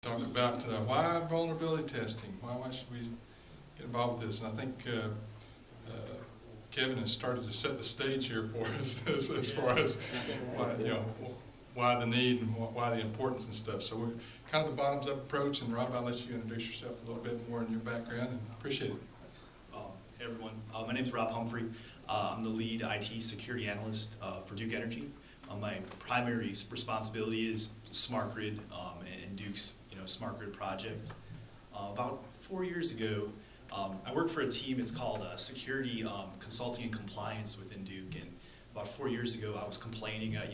Talk about why vulnerability testing. Why should we get involved with this? And I think Kevin has started to set the stage here for us as far as why the need and why the importance and stuff. So we're kind of the bottoms up approach. And Rob, I'll let you introduce yourself a little bit more in your background, and appreciate it. Thanks. Hey everyone, my name is Rob Humphrey. I'm the lead IT security analyst for Duke Energy. My primary responsibility is smart grid and Duke's smart grid project. About 4 years ago, I worked for a team. It's called Security Consulting and Compliance within Duke. And about 4 years ago, I was complaining. I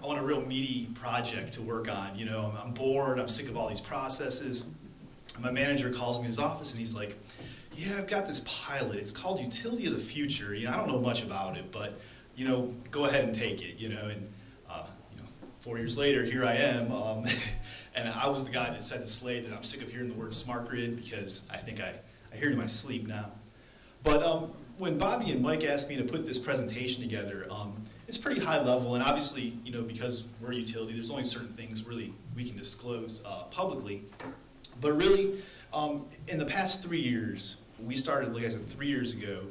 want a real meaty project to work on. I'm bored. I'm sick of all these processes. And my manager calls me in his office, and he's like, "Yeah, I've got this pilot. It's called Utility of the Future. I don't know much about it, but go ahead and take it." And 4 years later, here I am, and I was the guy that said to Slade that I'm sick of hearing the word smart grid because I think I hear it in my sleep now. But when Bobby and Mike asked me to put this presentation together, it's pretty high level, and obviously, because we're a utility, there's only certain things really we can disclose publicly. But really, in the past 3 years, we started, like I said, 3 years ago,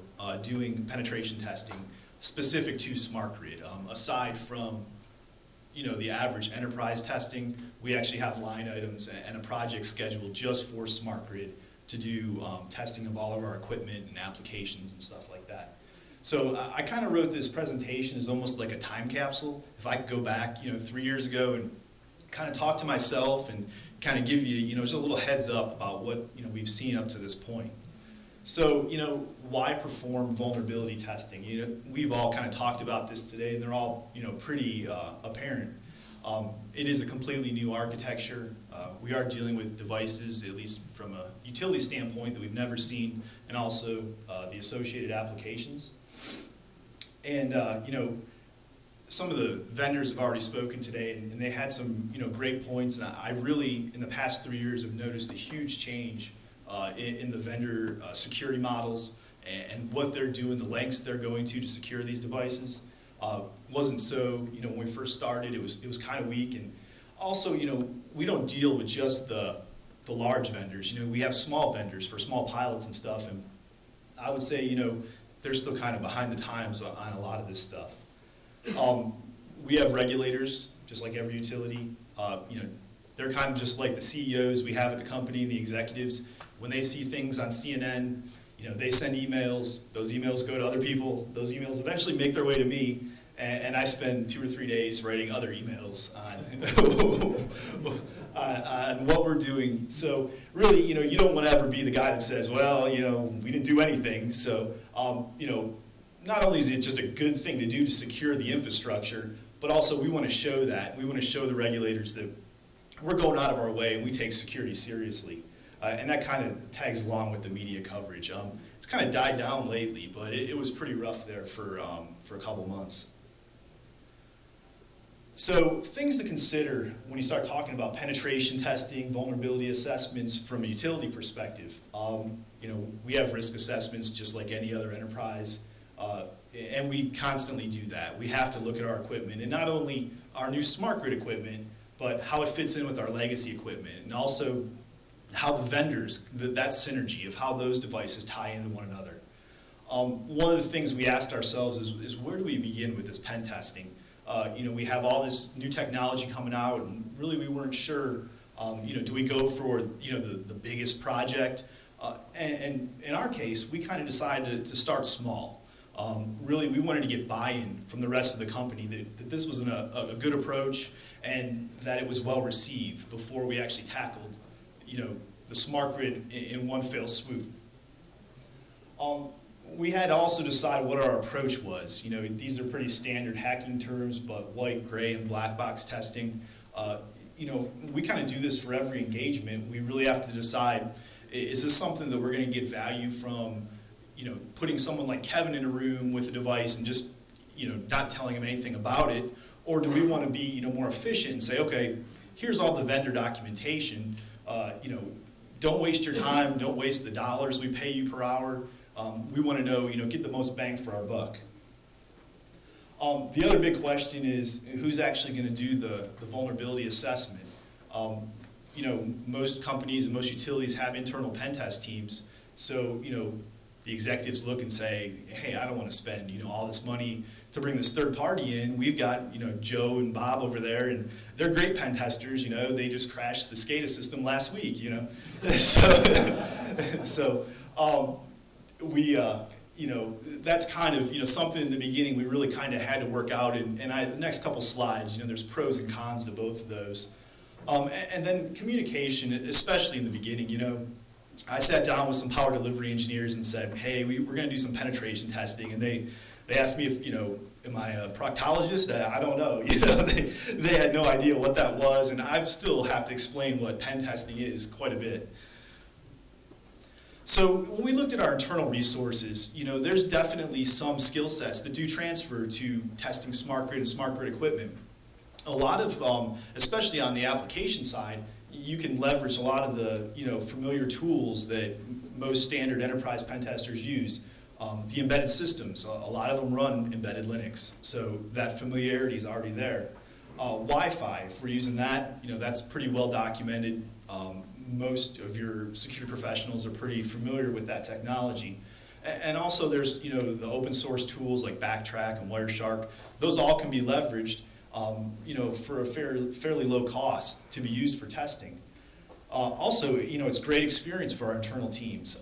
doing penetration testing specific to smart grid. Aside from the average enterprise testing, we actually have line items and a project scheduled just for smart grid to do testing of all of our equipment and applications and stuff like that. So I kind of wrote this presentation as almost like a time capsule. If I could go back 3 years ago and kind of talk to myself and kind of give you just a little heads up about what we've seen up to this point. So why perform vulnerability testing? We've all kind of talked about this today, and they're all pretty apparent. It is a completely new architecture. We are dealing with devices, at least from a utility standpoint, that we've never seen, and also the associated applications. And some of the vendors have already spoken today, and they had some great points. And I really, in the past 3 years, have noticed a huge change in the vendor security models and what they're doing, the lengths they're going to secure these devices. Wasn't so, when we first started, it was kind of weak. And also, we don't deal with just the large vendors. We have small vendors for small pilots and stuff, and I would say, they're still kind of behind the times on a lot of this stuff. We have regulators, just like every utility. They're kind of just like the CEOs we have at the company, the executives. When they see things on CNN, they send emails. Those emails go to other people. Those emails eventually make their way to me, and I spend 2 or 3 days writing other emails on what we're doing. So really, you don't want to ever be the guy that says, well, we didn't do anything. So, not only is it just a good thing to do to secure the infrastructure, but also we want to show that. We want to show the regulators that we're going out of our way and we take security seriously. And that kind of tags along with the media coverage. It's kind of died down lately, but it was pretty rough there for a couple months. So things to consider when you start talking about penetration testing, vulnerability assessments from a utility perspective. We have risk assessments just like any other enterprise, and we constantly do that. We have to look at our equipment, and not only our new smart grid equipment, but how it fits in with our legacy equipment, and also how the vendors, that synergy of how those devices tie into one another. One of the things we asked ourselves is where do we begin with this pen testing? We have all this new technology coming out, and really we weren't sure, do we go for the biggest project? And in our case, we kind of decided to start small. Really, we wanted to get buy-in from the rest of the company that this was a good approach and that it was well received before we actually tackled the smart grid in one fell swoop. We had to also decide what our approach was. These are pretty standard hacking terms, but white, gray, and black box testing. We kind of do this for every engagement. We really have to decide, is this something that we're going to get value from, putting someone like Kevin in a room with a device and just, not telling him anything about it, or do we want to be, more efficient and say, okay, here's all the vendor documentation. Don't waste your time. Don't waste the dollars we pay you per hour. We want to know, get the most bang for our buck. The other big question is who's actually going to do the vulnerability assessment. most companies and most utilities have internal pen test teams. So, the executives look and say, hey, I don't want to spend, all this money to bring this third party in. We've got, Joe and Bob over there, and they're great pen testers. They just crashed the SCADA system last week, that's kind of, something in the beginning we really kind of had to work out. And the next couple slides, there's pros and cons to both of those. And then communication, especially in the beginning, I sat down with some power delivery engineers and said, hey, we're going to do some penetration testing. And they asked me if, am I a proctologist? I don't know. They had no idea what that was. And I still have to explain what pen testing is quite a bit. So when we looked at our internal resources, there's definitely some skill sets that do transfer to testing smart grid and smart grid equipment. A lot of, especially on the application side, you can leverage a lot of the familiar tools that most standard enterprise pen testers use. The embedded systems, a lot of them run embedded Linux, so that familiarity is already there. Wi-Fi, if we're using that, that's pretty well documented. Most of your security professionals are pretty familiar with that technology. And also there's the open source tools like Backtrack and Wireshark. Those all can be leveraged for a fairly low cost to be used for testing. Also, it's great experience for our internal teams.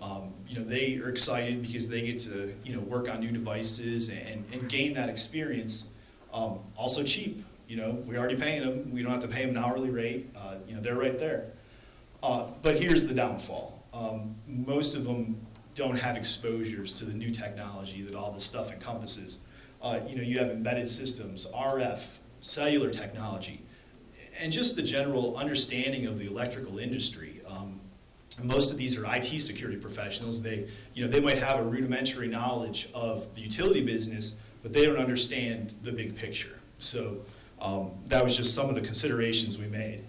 They are excited because they get to, work on new devices and gain that experience. Also cheap, we're already paying them. We don't have to pay them an hourly rate. They're right there. But here's the downfall. Most of them don't have exposures to the new technology that all this stuff encompasses. You have embedded systems, RF, cellular technology, and just the general understanding of the electrical industry. Most of these are IT security professionals. They might have a rudimentary knowledge of the utility business, but they don't understand the big picture. So that was just some of the considerations we made.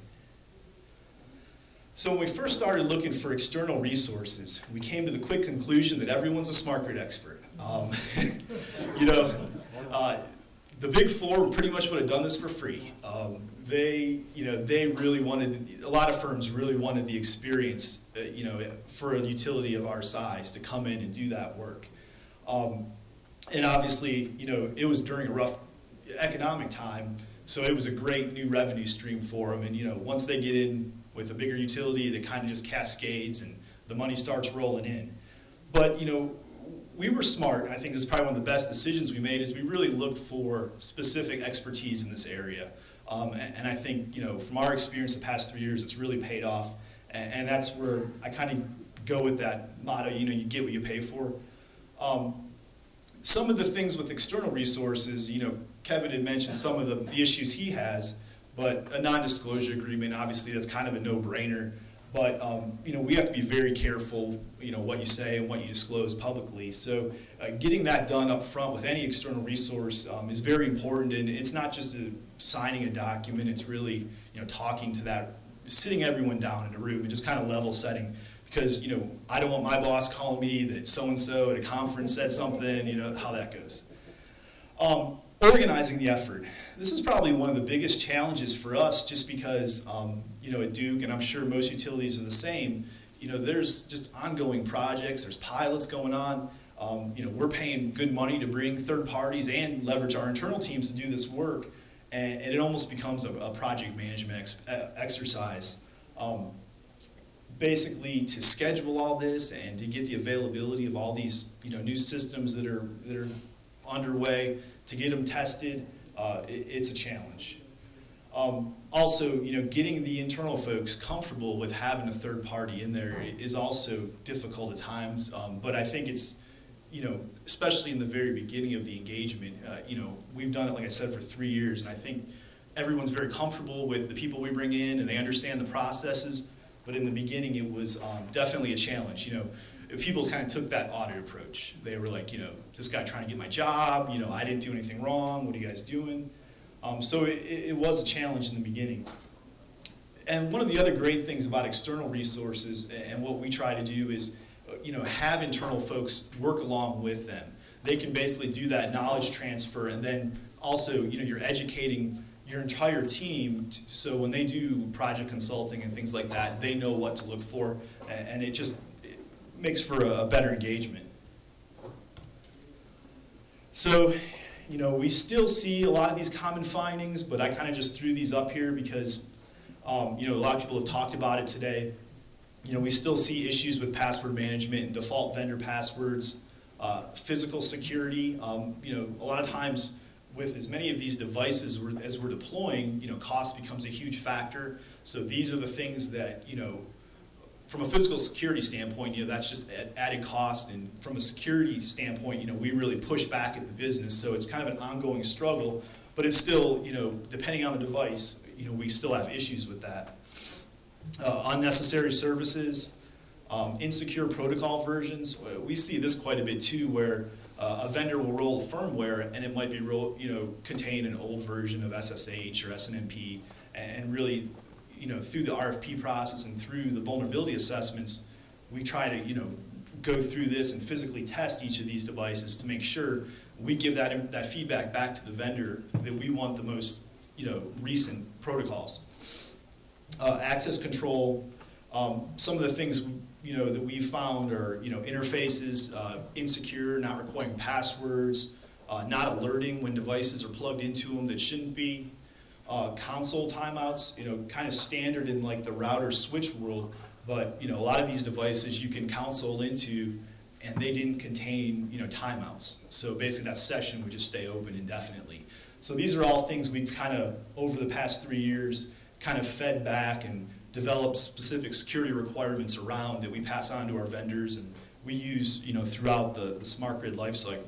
So when we first started looking for external resources, we came to the quick conclusion that everyone's a smart grid expert. The Big Four pretty much would have done this for free. They really wanted, a lot of firms really wanted the experience, for a utility of our size to come in and do that work. And obviously, it was during a rough economic time, so it was a great new revenue stream for them. And once they get in with a bigger utility, that kind of just cascades and the money starts rolling in. But we were smart. I think this is probably one of the best decisions we made, is we really looked for specific expertise in this area. And I think, from our experience the past 3 years, it's really paid off. And that's where I kind of go with that motto, you get what you pay for. Some of the things with external resources, Kevin had mentioned some of the issues he has, but a non-disclosure agreement, obviously that's kind of a no-brainer. But we have to be very careful, what you say and what you disclose publicly. So getting that done up front with any external resource is very important. And it's not just signing a document. It's really, talking to that, sitting everyone down in a room and just kind of level setting. Because, I don't want my boss calling me that so-and-so at a conference said something, how that goes. Organizing the effort. This is probably one of the biggest challenges for us, just because, at Duke, and I'm sure most utilities are the same, there's just ongoing projects, there's pilots going on. We're paying good money to bring third parties and leverage our internal teams to do this work, and it almost becomes a project management exercise. Basically, to schedule all this and to get the availability of all these new systems that are underway, to get them tested, it's a challenge. Also, getting the internal folks comfortable with having a third party in there is also difficult at times. But I think it's, especially in the very beginning of the engagement, we've done it, like I said, for 3 years, and I think everyone's very comfortable with the people we bring in, and they understand the processes. But in the beginning, it was definitely a challenge. People kind of took that audit approach. They were like, this guy trying to get my job, I didn't do anything wrong, what are you guys doing? So it was a challenge in the beginning. And one of the other great things about external resources and what we try to do is, have internal folks work along with them. They can basically do that knowledge transfer, and then also, you're educating your entire team, so when they do project consulting and things like that, they know what to look for, and it makes for a better engagement. So, you know, we still see a lot of these common findings, but I kind of just threw these up here because, you know, a lot of people have talked about it today. You know, we still see issues with password management and default vendor passwords, physical security. You know, a lot of times with as many of these devices as we're deploying, you know, cost becomes a huge factor. So these are the things that, you know, from a physical security standpoint, you know, that's just added cost. And from a security standpoint, you know, we really push back at the business. So it's kind of an ongoing struggle, but it's still, you know, depending on the device, you know, we still have issues with that. Unnecessary services, insecure protocol versions. We see this quite a bit too, where a vendor will roll a firmware and it might be contain an old version of SSH or SNMP, and really, you know, through the RFP process and through the vulnerability assessments, we try to, you know, go through this and physically test each of these devices to make sure we give that feedback back to the vendor that we want the most, you know, recent protocols. Access control. Some of the things, you know, that we found are, you know, interfaces, insecure, not requiring passwords, not alerting when devices are plugged into them that shouldn't be. Console timeouts, you know, kind of standard in like the router switch world, but, you know, a lot of these devices you can console into and they didn't contain, you know, timeouts. So basically that session would just stay open indefinitely. So these are all things we've kind of, over the past 3 years, kind of fed back and developed specific security requirements around that we pass on to our vendors and we use, you know, throughout the smart grid lifecycle.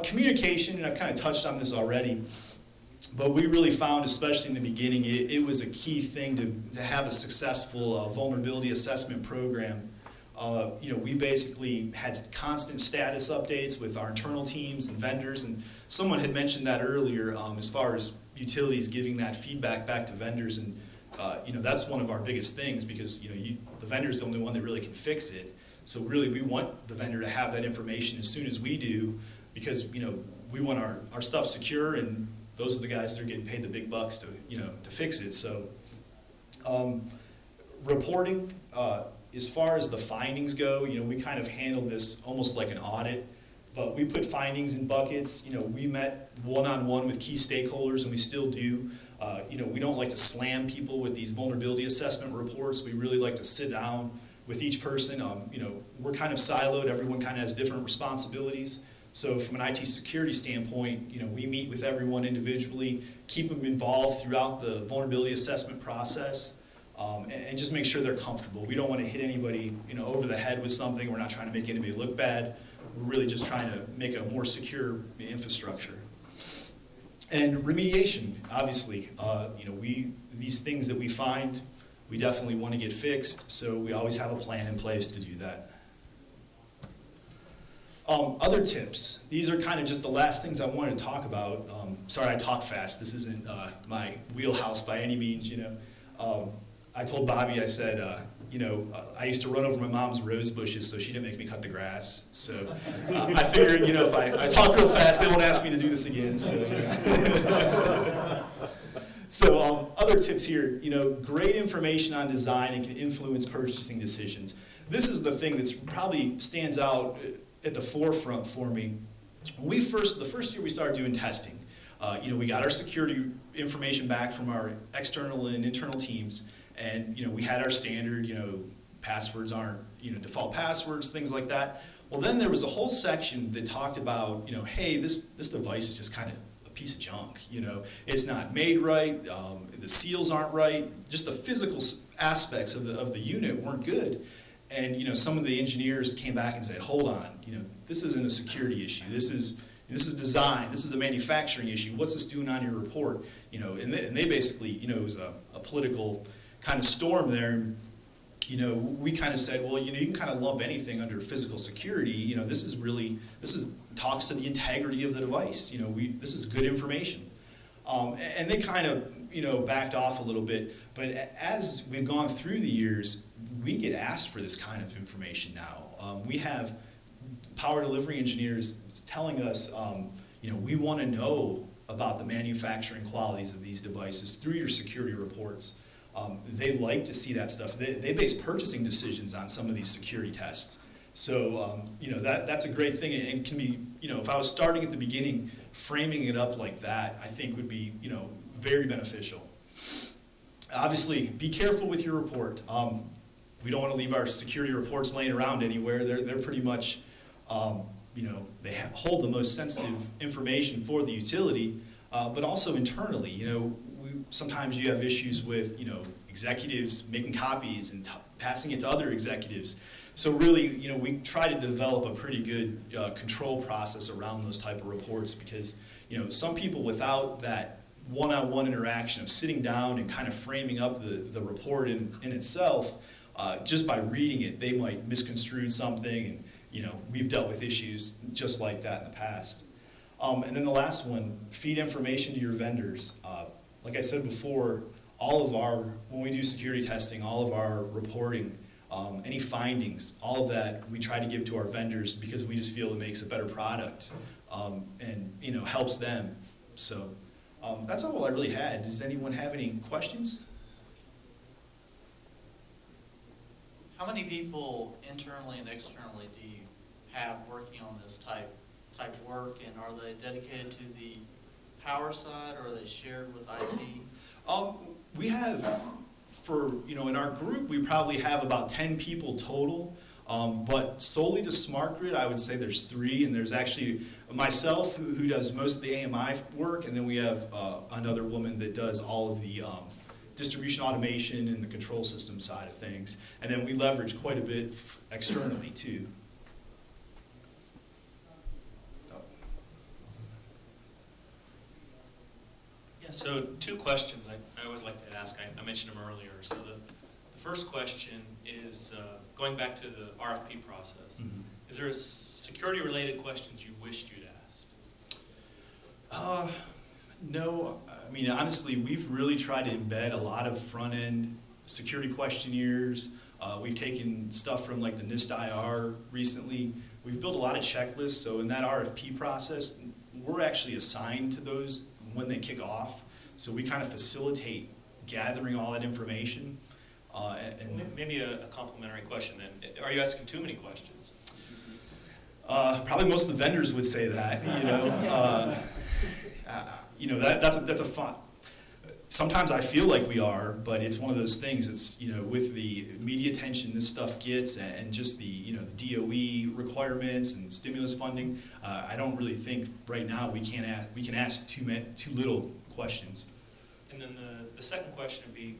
Communication, and I've kind of touched on this already, but we really found, especially in the beginning, it was a key thing to have a successful vulnerability assessment program. You know, we basically had constant status updates with our internal teams and vendors, and someone had mentioned that earlier as far as utilities giving that feedback back to vendors, and you know, that's one of our biggest things because, you know, the vendor is the only one that really can fix it. So really we want the vendor to have that information as soon as we do, because, you know, we want our stuff secure, and those are the guys that are getting paid the big bucks to, you know, to fix it. So reporting, as far as the findings go, you know, we kind of handled this almost like an audit, but we put findings in buckets. You know, we met one-on-one with key stakeholders, and we still do. You know, we don't like to slam people with these vulnerability assessment reports. We really like to sit down with each person. You know, we're kind of siloed. Everyone kind of has different responsibilities. So from an IT security standpoint, you know, we meet with everyone individually, keep them involved throughout the vulnerability assessment process, and just make sure they're comfortable. We don't want to hit anybody, you know, over the head with something. We're not trying to make anybody look bad. We're really just trying to make a more secure infrastructure. And remediation, obviously, you know, these things that we find, we definitely want to get fixed, so we always have a plan in place to do that. Other tips. These are kind of just the last things I wanted to talk about. Sorry I talk fast. This isn't my wheelhouse by any means, you know. I told Bobby, I said, you know, I used to run over my mom's rose bushes so she didn't make me cut the grass. So I figured, you know, if I talk real fast, they won't ask me to do this again. So, yeah. So other tips here, you know, great information on design and can influence purchasing decisions. This is the thing that's probably stands out at the forefront for me. When the first year we started doing testing, you know, we got our security information back from our external and internal teams, and, you know, we had our standard, you know, passwords aren't, you know, default passwords, things like that. Well, then there was a whole section that talked about, you know, hey, this device is just kind of a piece of junk, you know, it's not made right, the seals aren't right, just the physical aspects of the unit weren't good. And, you know, some of the engineers came back and said, hold on, you know, this isn't a security issue. This is design. This is a manufacturing issue. What's this doing on your report? You know, and they basically, you know, it was a political kind of storm there. And, you know, we kind of said, well, you know, you can kind of lump anything under physical security. You know, this talks to the integrity of the device. You know, this is good information. And they kind of, you know, backed off a little bit. But as we've gone through the years, we get asked for this kind of information now. We have power delivery engineers telling us, you know, we want to know about the manufacturing qualities of these devices through your security reports. They like to see that stuff. They base purchasing decisions on some of these security tests. So, you know, that's a great thing, and can be, you know, if I was starting at the beginning, framing it up like that, I think would be, you know, very beneficial. Obviously, be careful with your report. We don't want to leave our security reports laying around anywhere. They're pretty much, you know, they hold the most sensitive information for the utility, but also internally. You know, sometimes you have issues with, you know, executives making copies and passing it to other executives. So really, you know, we try to develop a pretty good control process around those type of reports, because, you know, some people, without that one-on-one interaction of sitting down and kind of framing up the report in itself, just by reading it, they might misconstrue something, and, you know, we've dealt with issues just like that in the past. And then the last one, feed information to your vendors. Like I said before, when we do security testing, all of our reporting, any findings, all of that we try to give to our vendors, because we just feel it makes a better product, and, you know, helps them. So that's all I really had. Does anyone have any questions? How many people internally and externally do you have working on this type work, and are they dedicated to the power side, or are they shared with IT? We have, you know, in our group, we probably have about 10 people total, but solely to smart grid, I would say there's 3, and there's actually myself who does most of the AMI work, and then we have another woman that does all of the distribution automation and the control system side of things, and then we leverage quite a bit externally too. Yeah, so 2 questions I always like to ask. I mentioned them earlier. So the first question is, going back to the RFP process, is there security-related questions you wished you'd asked? No, I mean, honestly, we've really tried to embed a lot of front-end security questionnaires. We've taken stuff from like the NIST IR recently. We've built a lot of checklists, so in that RFP process, we're actually assigned to those when they kick off. So we kind of facilitate gathering all that information. And maybe a complimentary question then. Are you asking too many questions? Probably most of the vendors would say that, you know. You know, that's a fun. Sometimes I feel like we are, but it's one of those things. It's, you know, with the media attention this stuff gets, and just the, you know, the DOE requirements and stimulus funding, I don't really think right now we can ask too little questions. And then the second question would be,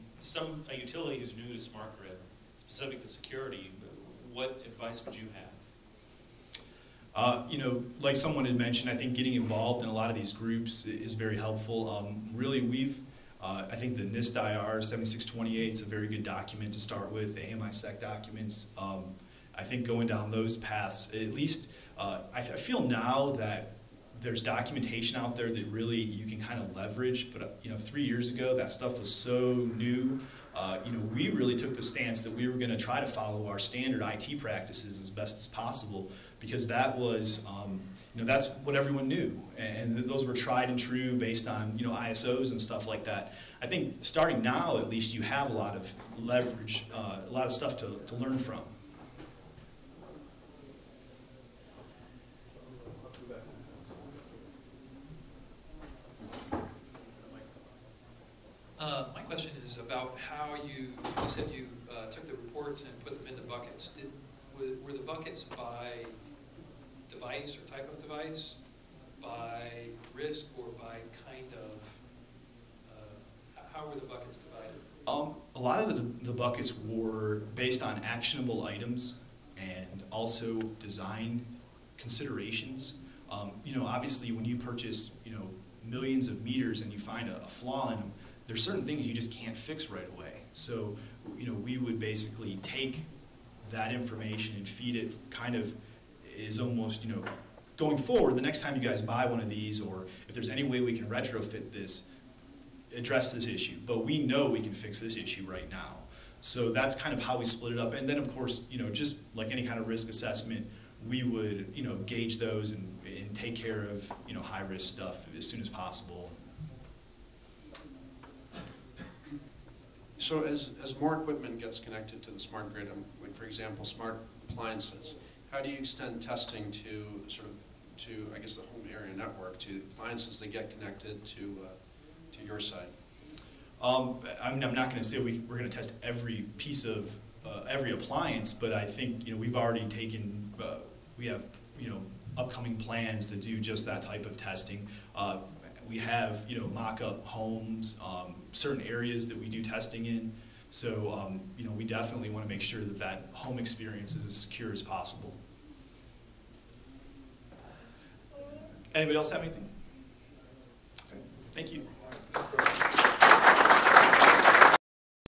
a utility who's new to smart grid, specific to security, what advice would you have? You know, like someone had mentioned, I think getting involved in a lot of these groups is very helpful. Really, I think the NIST IR 7628 is a very good document to start with, the AMI-SEC documents. I think going down those paths, at least, I feel now that there's documentation out there that really you can kind of leverage, but you know, 3 years ago, that stuff was so new. You know, we really took the stance that we were going to try to follow our standard IT practices as best as possible, because that was, you know, that's what everyone knew, and those were tried and true based on, you know, ISOs and stuff like that. I think starting now, at least, you have a lot of leverage, a lot of stuff to learn from. My question is about how you said you took the reports and put them into buckets. Were the buckets by device or type of device, by risk, or by kind of, how were the buckets divided? A lot of the buckets were based on actionable items and also design considerations. You know, obviously when you purchase, you know, millions of meters and you find a flaw in them, there's certain things you just can't fix right away. So, you know, we would basically take that information and feed it kind of is almost, you know, going forward, the next time you guys buy one of these, or if there's any way we can retrofit this, address this issue. But we know we can fix this issue right now. So that's kind of how we split it up. And then, of course, you know, just like any kind of risk assessment, we would, you know, gauge those and and take care of, you know, high-risk stuff as soon as possible. So as more equipment gets connected to the smart grid, like for example, smart appliances, how do you extend testing to I guess, the home area network, to appliances that get connected to your site? I'm not going to say we're going to test every piece of every appliance, but I think, you know, we've already taken, we have, you know, upcoming plans to do just that type of testing. We have, you know, mock-up homes, certain areas that we do testing in. So, you know, we definitely want to make sure that that home experience is as secure as possible. Anybody else have anything? Okay, thank you.